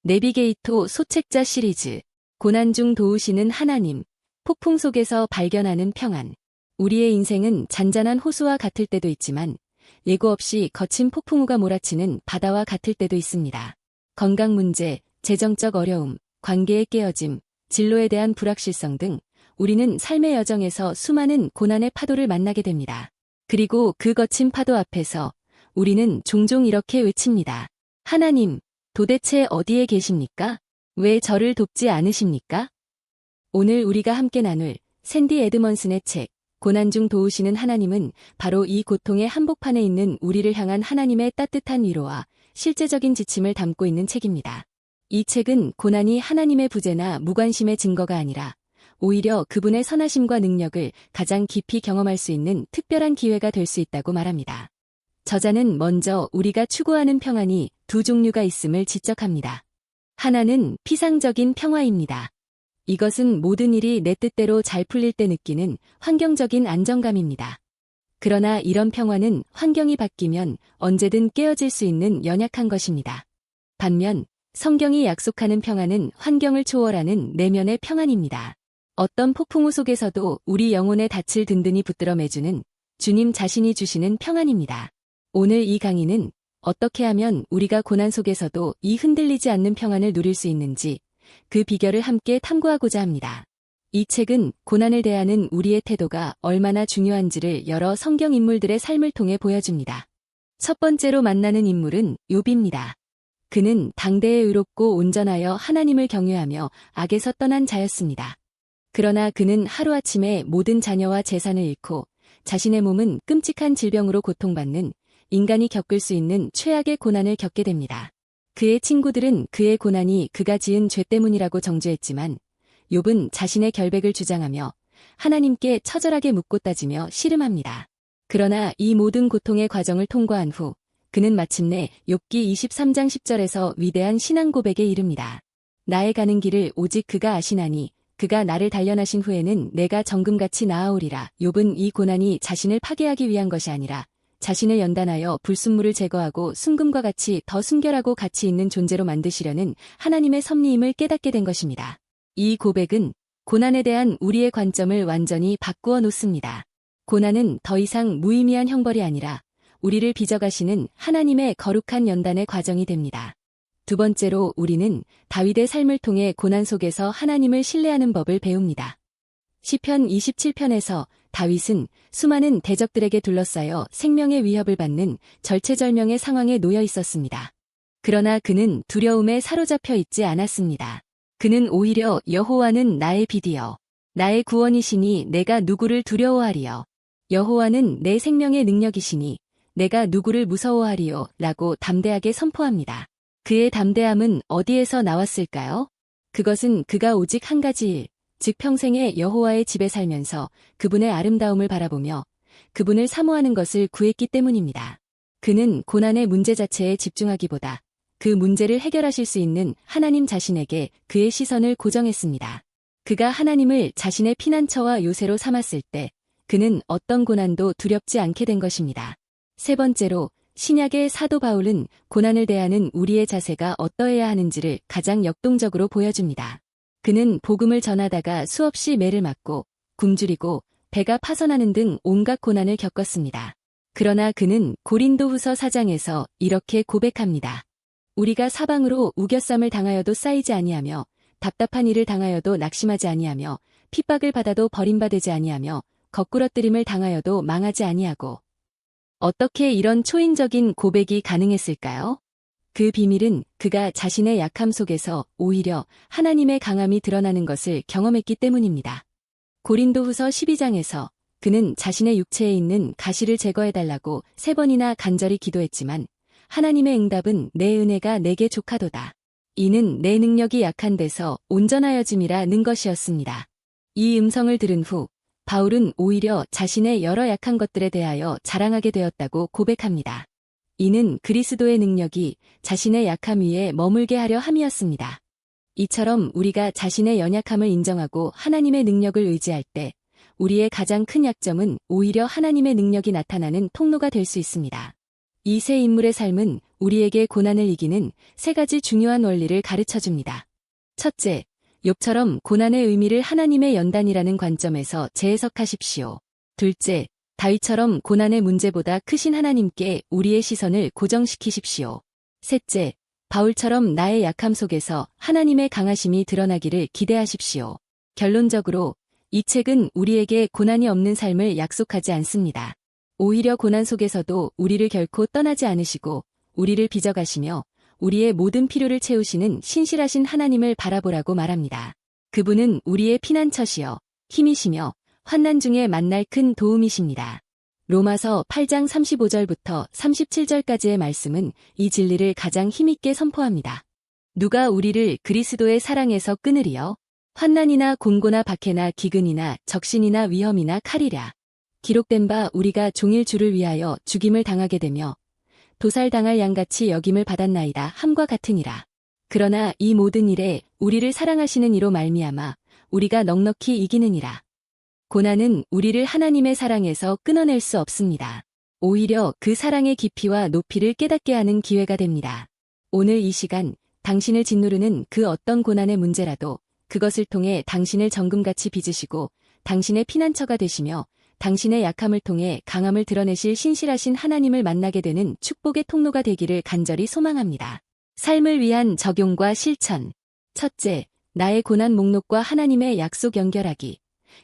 내비게이토 소책자 시리즈. 고난 중 도우시는 하나님. 폭풍 속에서 발견하는 평안. 우리의 인생은 잔잔한 호수와 같을 때도 있지만 예고 없이 거친 폭풍우가 몰아치는 바다와 같을 때도 있습니다. 건강 문제, 재정적 어려움, 관계의 깨어짐, 진로에 대한 불확실성 등 우리는 삶의 여정에서 수많은 고난의 파도를 만나게 됩니다. 그리고 그 거친 파도 앞에서 우리는 종종 이렇게 외칩니다. 하나님, 도대체 어디에 계십니까? 왜 저를 돕지 않으십니까? 오늘 우리가 함께 나눌 샌디 에드먼슨의 책, 고난 중 도우시는 하나님은 바로 이 고통의 한복판에 있는 우리를 향한 하나님의 따뜻한 위로와 실제적인 지침을 담고 있는 책입니다. 이 책은 고난이 하나님의 부재나 무관심의 증거가 아니라 오히려 그분의 선하심과 능력을 가장 깊이 경험할 수 있는 특별한 기회가 될 수 있다고 말합니다. 저자는 먼저 우리가 추구하는 평안이 두 종류가 있음을 지적합니다. 하나는 피상적인 평화입니다. 이것은 모든 일이 내 뜻대로 잘 풀릴 때 느끼는 환경적인 안정감입니다. 그러나 이런 평화는 환경이 바뀌면 언제든 깨어질 수 있는 연약한 것입니다. 반면 성경이 약속하는 평안은 환경을 초월하는 내면의 평안입니다. 어떤 폭풍우 속에서도 우리 영혼의 닻을 든든히 붙들어 매주는 주님 자신이 주시는 평안입니다. 오늘 이 강의는 어떻게 하면 우리가 고난 속에서도 이 흔들리지 않는 평안을 누릴 수 있는지 그 비결을 함께 탐구하고자 합니다. 이 책은 고난을 대하는 우리의 태도가 얼마나 중요한지를 여러 성경 인물들의 삶을 통해 보여줍니다. 첫 번째로 만나는 인물은 욥입니다. 그는 당대에 의롭고 온전하여 하나님을 경외하며 악에서 떠난 자였습니다. 그러나 그는 하루아침에 모든 자녀와 재산을 잃고 자신의 몸은 끔찍한 질병으로 고통받는 인간이 겪을 수 있는 최악의 고난을 겪게 됩니다. 그의 친구들은 그의 고난이 그가 지은 죄 때문이라고 정죄했지만 욥은 자신의 결백을 주장하며 하나님께 처절하게 묻고 따지며 씨름합니다. 그러나 이 모든 고통의 과정을 통과한 후 그는 마침내 욥기 23장 10절에서 위대한 신앙 고백에 이릅니다. 나의 가는 길을 오직 그가 아시나니 그가 나를 단련하신 후에는 내가 정금같이 나아오리라. 욥은 이 고난이 자신을 파괴하기 위한 것이 아니라 자신을 연단하여 불순물을 제거하고 순금과 같이 더 순결하고 가치 있는 존재로 만드시려는 하나님의 섭리임을 깨닫게 된 것입니다. 이 고백은 고난에 대한 우리의 관점을 완전히 바꾸어 놓습니다. 고난은 더 이상 무의미한 형벌이 아니라 우리를 빚어가시는 하나님의 거룩한 연단의 과정이 됩니다. 두 번째로 우리는 다윗의 삶을 통해 고난 속에서 하나님을 신뢰하는 법을 배웁니다. 시편 27편에서 다윗은 수많은 대적들에게 둘러싸여 생명의 위협을 받는 절체절명의 상황에 놓여 있었습니다. 그러나 그는 두려움에 사로잡혀 있지 않았습니다. 그는 오히려 여호와는 나의 빛이여 나의 구원이시니 내가 누구를 두려워하리요. 여호와는 내 생명의 능력이시니 내가 누구를 무서워하리요 라고 담대하게 선포합니다. 그의 담대함은 어디에서 나왔을까요? 그것은 그가 오직 한 가지 일, 즉 평생에 여호와의 집에 살면서 그분의 아름다움을 바라보며 그분을 사모하는 것을 구했기 때문입니다. 그는 고난의 문제 자체에 집중하기보다 그 문제를 해결하실 수 있는 하나님 자신에게 그의 시선을 고정했습니다. 그가 하나님을 자신의 피난처와 요새로 삼았을 때 그는 어떤 고난도 두렵지 않게 된 것입니다. 세 번째로 신약의 사도 바울은 고난을 대하는 우리의 자세가 어떠해야 하는지를 가장 역동적으로 보여줍니다. 그는 복음을 전하다가 수없이 매를 맞고 굶주리고 배가 파선하는 등 온갖 고난을 겪었습니다. 그러나 그는 고린도후서 4장에서 이렇게 고백합니다. 우리가 사방으로 우겨쌈을 당하여도 쌓이지 아니하며 답답한 일을 당하여도 낙심하지 아니하며 핍박을 받아도 버림받지 아니하며 거꾸러뜨림을 당하여도 망하지 아니하고. 어떻게 이런 초인적인 고백이 가능했을까요? 그 비밀은 그가 자신의 약함 속에서 오히려 하나님의 강함이 드러나는 것을 경험했기 때문입니다. 고린도후서 12장에서 그는 자신의 육체에 있는 가시를 제거해달라고 3번이나 간절히 기도했지만 하나님의 응답은 내 은혜가 내게 족하도다. 이는 내 능력이 약한 데서 온전하여짐이라 는 것이었습니다. 이 음성을 들은 후 바울은 오히려 자신의 여러 약한 것들에 대하여 자랑하게 되었다고 고백합니다. 이는 그리스도의 능력이 자신의 약함 위에 머물게 하려 함이었습니다. 이처럼 우리가 자신의 연약함을 인정하고 하나님의 능력을 의지할 때 우리의 가장 큰 약점은 오히려 하나님의 능력이 나타나는 통로가 될 수 있습니다. 이 세 인물의 삶은 우리에게 고난을 이기는 세 가지 중요한 원리를 가르쳐 줍니다. 첫째, 욥처럼 고난의 의미를 하나님의 연단이라는 관점에서 재해석하십시오. 둘째, 다윗처럼 고난의 문제보다 크신 하나님께 우리의 시선을 고정시키십시오. 셋째, 바울처럼 나의 약함 속에서 하나님의 강하심이 드러나기를 기대하십시오. 결론적으로 이 책은 우리에게 고난이 없는 삶을 약속하지 않습니다. 오히려 고난 속에서도 우리를 결코 떠나지 않으시고 우리를 빚어가시며 우리의 모든 필요를 채우시는 신실하신 하나님을 바라보라고 말합니다. 그분은 우리의 피난처시여 힘이시며 환난 중에 만날 큰 도움이십니다. 로마서 8장 35절부터 37절까지의 말씀은 이 진리를 가장 힘있게 선포합니다. 누가 우리를 그리스도의 사랑에서 끊으리요? 환난이나 곤고나 박해나 기근이나 적신이나 위험이나 칼이랴. 기록된 바 우리가 종일 주를 위하여 죽임을 당하게 되며 도살당할 양같이 여김을 받았나이다 함과 같으니라. 그러나 이 모든 일에 우리를 사랑하시는 이로 말미암아 우리가 넉넉히 이기느니라. 고난은 우리를 하나님의 사랑에서 끊어낼 수 없습니다. 오히려 그 사랑의 깊이와 높이를 깨닫게 하는 기회가 됩니다. 오늘 이 시간 당신을 짓누르는 그 어떤 고난의 문제라도 그것을 통해 당신을 정금같이 빚으시고 당신의 피난처가 되시며 당신의 약함을 통해 강함을 드러내실 신실하신 하나님을 만나게 되는 축복의 통로가 되기를 간절히 소망합니다. 삶을 위한 적용과 실천. 첫째, 나의 고난 목록과 하나님의 약속 연결하기.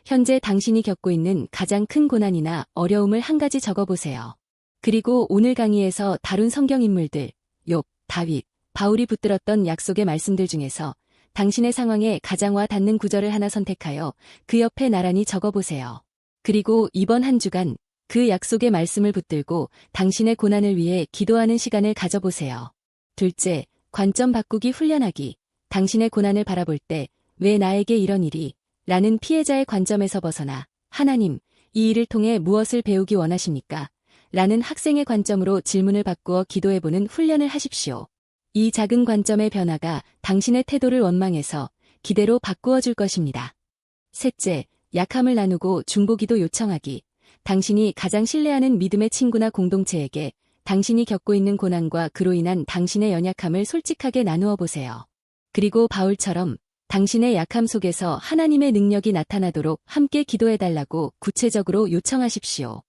현재 당신이 겪고 있는 가장 큰 고난이나 어려움을 한 가지 적어보세요. 그리고 오늘 강의에서 다룬 성경 인물들, 욥, 다윗, 바울이 붙들었던 약속의 말씀들 중에서 당신의 상황에 가장 와 닿는 구절을 하나 선택하여 그 옆에 나란히 적어보세요. 그리고 이번 한 주간 그 약속의 말씀을 붙들고 당신의 고난을 위해 기도하는 시간을 가져보세요. 둘째, 관점 바꾸기 훈련하기. 당신의 고난을 바라볼 때 왜 나에게 이런 일이? 라는 피해자의 관점에서 벗어나 하나님, 이 일을 통해 무엇을 배우기 원하십니까? 라는 학생의 관점으로 질문을 바꾸어 기도해보는 훈련을 하십시오. 이 작은 관점의 변화가 당신의 태도를 원망에서 기대로 바꾸어 줄 것입니다. 셋째, 약함을 나누고 중보기도 요청하기. 당신이 가장 신뢰하는 믿음의 친구나 공동체에게 당신이 겪고 있는 고난과 그로 인한 당신의 연약함을 솔직하게 나누어 보세요. 그리고 바울처럼 당신의 약함 속에서 하나님의 능력이 나타나도록 함께 기도해달라고 구체적으로 요청하십시오.